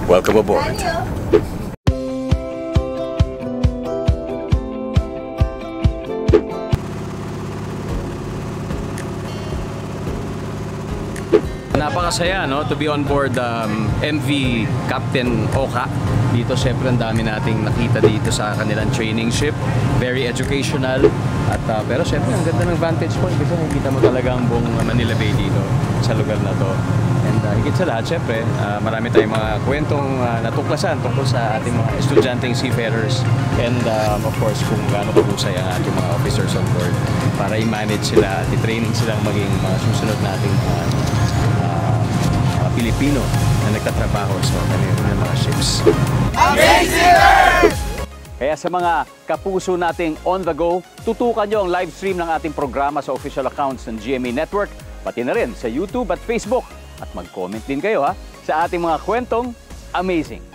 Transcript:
Welcome aboard. Napakasaya, no, to be on board MV Captain Oka. Dito syempre ang dami nating nakita dito sa kanilang training ship. Very educational. At pero syempre ang ganda ng vantage point kasi nakikita mo talaga ang buong Manila Bay dito sa lugar na to. And higit sa lahat, syempre, marami tayong mga kwentong natuklasan tungkol sa ating mga estudyanteng seafarers. And of course, kung gaano kahusay ang ating mga officers on board para i-manage sila at i-training silang maging mga susunod nating Pilipino na nagtatrabaho sa kanilang mga ships. Amazing! Kaya sa mga kapuso nating on the go, tutukan nyo ang live stream ng ating programa sa official accounts ng GMA Network, pati na rin sa YouTube at Facebook. At mag-comment din kayo sa ating mga kwentong amazing.